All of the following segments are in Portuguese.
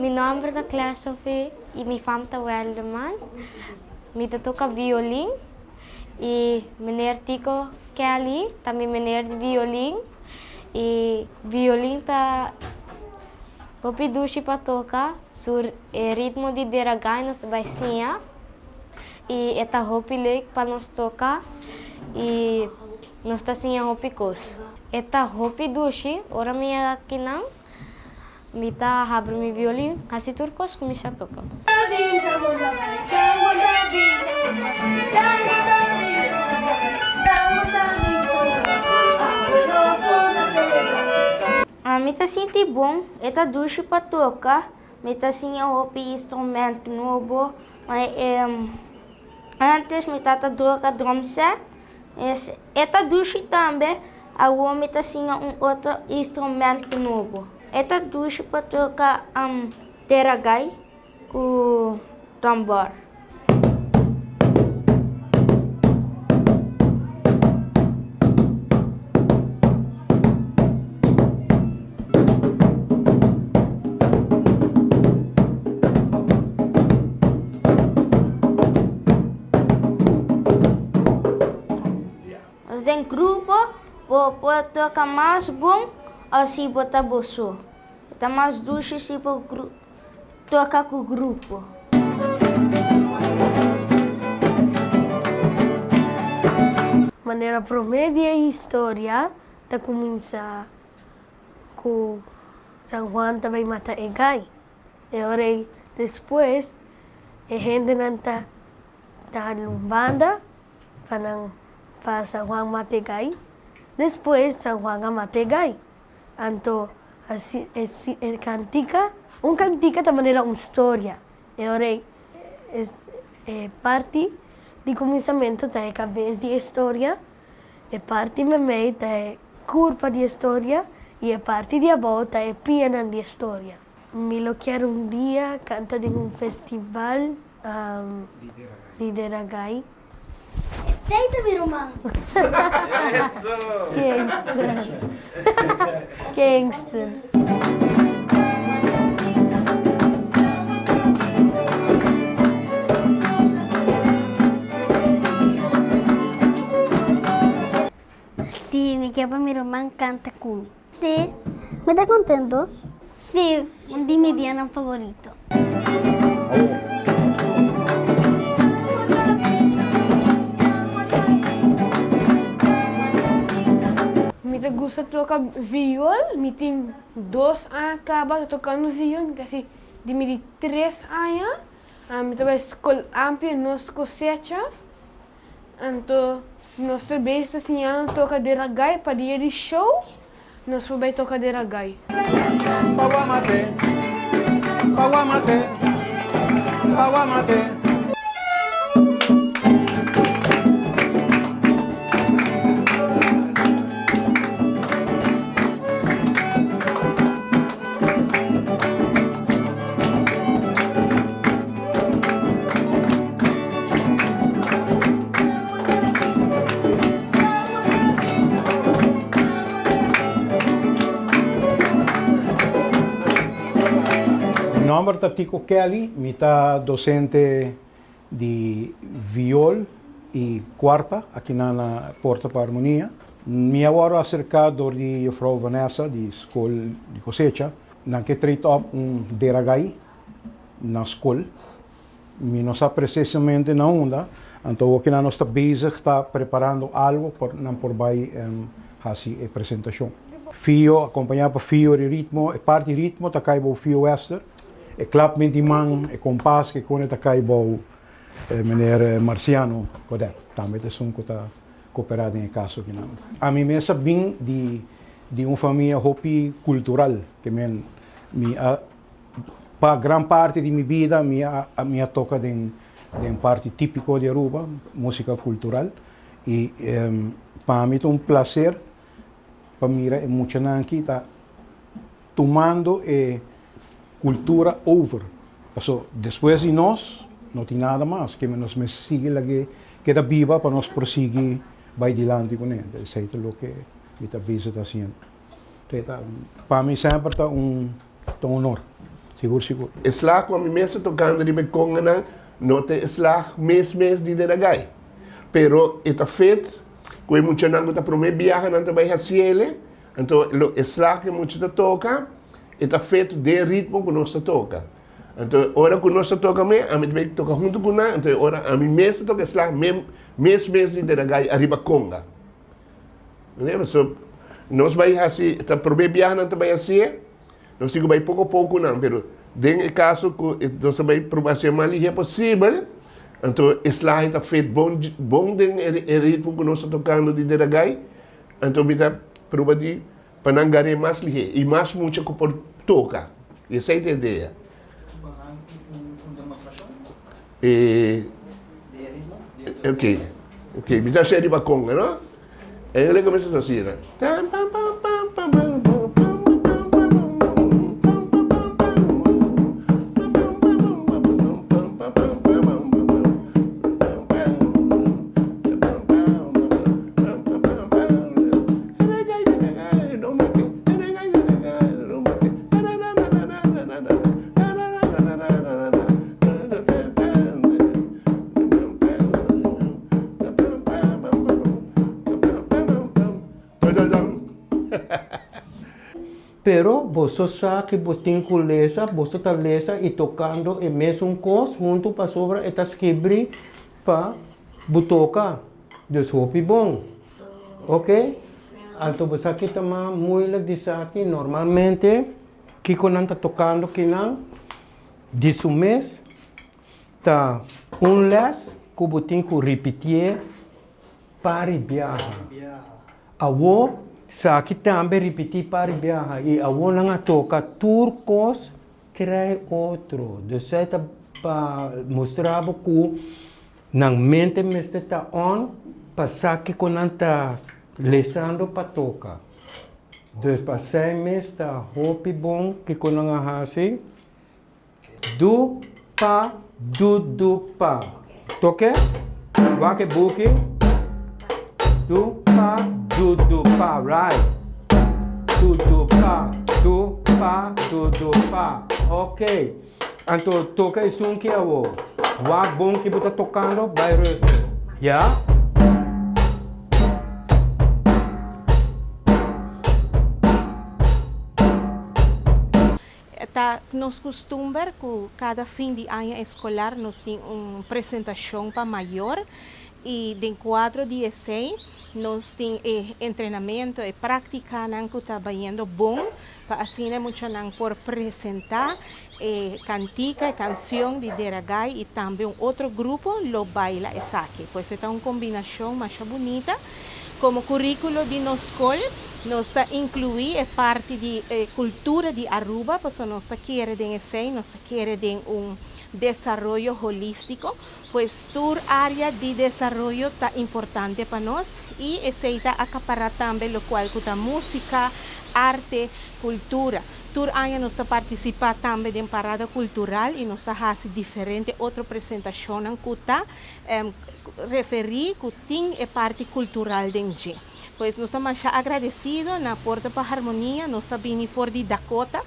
Meu nome é Claire Sophie e minha família é Welderman. Me toca violino e meneer Tico Kelly também meneer de violino e violino tá hopi dushi para tocar sur ritmo de deragai nos baisinha e eta hopi leuk para nos tocar e nos tá sinha hopi kos. Eta hopi dushi ora minha kinang mita habro mi violin hasi turcos começa a tocar. Mita sinti bom, eta dushi para tocar, mita sinha hopi instrumento novo, mas antes mita toca drum set, eta dushi também, agora mita sinha outro instrumento novo. Eta dushi para tocar deragai com tambor. Os den grupo pode tocar mais bom assim botar bolso. Tá mais ducho se por tocar com o grupo. Maneira promédia e história tá começa com São Juan também mata egai. E ora depois a gente não tá lumbanda para São Juan mata egai. Depois São Juan mata egai. Então assim, cantica, cantica também era uma história. E ora parte de começamento da cabeça de história, e parte de meio da curva de história e a parte de volta é piano de história. Me lo quero dia cantar em festival de deragai. Aceita, meu irmão! Gangster. Sí, me quiero mi hermano canta comigo. Sí, ¿me está contento? Sí, un de mi Diana favorito. Me gusta tocar viol, me tem 2 anos acaba tocando viol, me assim de 3 anos, me também escola amplia nos cosecha, então nós também assim toca de ragai para dia de show, nós também toca de ragai. Pawamate, pawamate, pawamate. Mi nombre es Tico Kelly, mi está docente de viol y cuarta aquí en la Porta para Armonía. Mi ahora acercado de Frau Vanessa de Escola de Cosecha, na que treito up deragay na escola. Mi não sabe precisamente na onda, então aqui nós está bezig, está preparando algo por vai fazer a apresentação. Fio, acompanhado por fio de ritmo, e parte de ritmo está cai o fio wester. E clap met die man, e kompas que kon het bouw meneer Marciano Codet. Também é um que cooperado em caso aqui não. A mim mesmo bem de uma família hopi cultural que para gran parte de minha vida minha toca de parte típico de Aruba, música cultural e para mim é um prazer para mira é muito aqui tá tomando cultura over. Então, depois de nós, não tem nada mais que nos siga lá que queda viva para nós prosseguir vai adiante com ele. Isso é o que está fazendo. Para mim sempre está honor. Seguro. Slag kung mesa tocando di bekonga na note slag mes di deragay. Pero ita fet kung mucha nang ta prome biyahe nang tabay hasiele, anto lo slag que mucha ta toca, ita fet de ritmo que nós toca. Então, ora que nós toca me, a mim vai tocar junto com na, então ora a mim mesmo toca slag mes de deragay arriba conga. Né? So nós vai assim, ta prome biyahe nang tabay hasiele. Nós temos que ir pouco a pouco, não, mas em caso que nós vamos provar se é possível, então, esse lá está feito bom den ritmo que nós estamos tocando de deragay, então, nós vamos provar de panangare mais lihe, e mais muito que por tocar. Essa é a ideia. Ok, me dá série baconga, não? Ele começa assim, né? Pero você sabe que você tem que lesa, você está lesa e tocando o mesmo coisa junto para sobre esta esquibri para butoca. Desculpe bom. Ok? Então você aqui também muito diz aqui normalmente que quando está tocando que não de seu mês tá les que você tem que repetir para viajar. Awo sa kita também repetir para viajar e a outra nga toca turcos trai outro de certa para mostrar que nang mente mesmo está on para que quando está lesando para tocar dus para ser mesmo está hopi bom que quando nga hasi do pa toque vai que buque do pa, right? Do pa. Ok. Então, toca isso que é o. Wag bom que você tocando, vai resto. Yeah? Nos costumes que cada fim de ano escolar nós temos uma apresentação para maior. E de 4 a 16 nós temos treinamento e prática que está trabalhando bom para assim muito por apresentar cantica e canção de deragay e também outro grupo lo baila essa aqui. Pois é uma combinação mais bonita. Como currículo de nossa escola, nós incluímos parte de cultura de Aruba, porque nós queremos desarrollo holístico, pues tu área de desarrollo está importante para nós y aceita acaparar también lo cual que música, arte, cultura. Tu área nos participa também de parada cultural e nos hace diferente outra apresentação que está referir que tem a parte cultural dentro. Pois nós estamos agradecidos na Porta para Harmonia, nós estamos for de Dakota.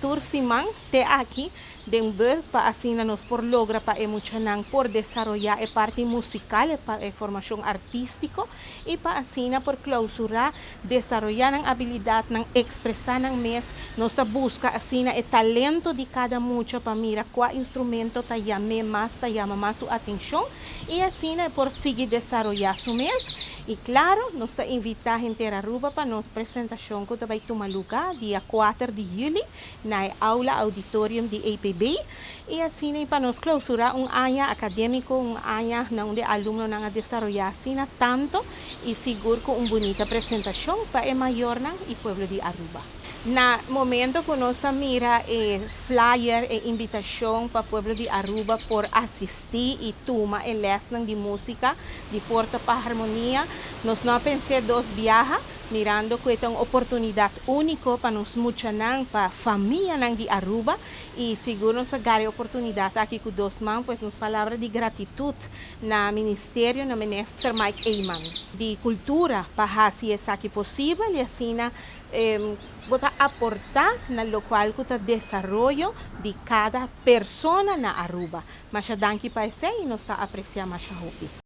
Tur Simang te aqui de bus para assim nos por logra para emocionar por desarrollar a parte musical a formação artística e para assim por clausurar desarrollar a habilidade não expressar não mês nós busca assim o talento de cada mucho para mirar qual instrumento tá chama mais sua atenção e assim por seguir desarrollar su mês. E claro, nós está invitar a gente a Aruba para nossa apresentação que vai tomar lugar dia 4 de julho na aula auditorium de APB e assim para nós clausurar ano acadêmico, ano não de aluno não a desenvolver assim tanto e seguro com uma bonita apresentação para o maior e povo de Aruba. Na momento que nós mira flyer e invitação para o povo de Aruba por assistir e tomar lesson de música de Porta para Harmonia, nós não pensamos 2 viagens, mirando que esta una oportunidad única para nos muchanan, para familia nang di Aruba, y seguro nos agarre oportunidad aquí con dos man, pues nos palabra de gratitud na ministerio, na minister Mike Eyman, de cultura, para hacer eso aquí posible, y así bota aportar na lo cual que desarrollo de cada persona na Aruba. Mas danke para ese y nos está apreciando más hopi.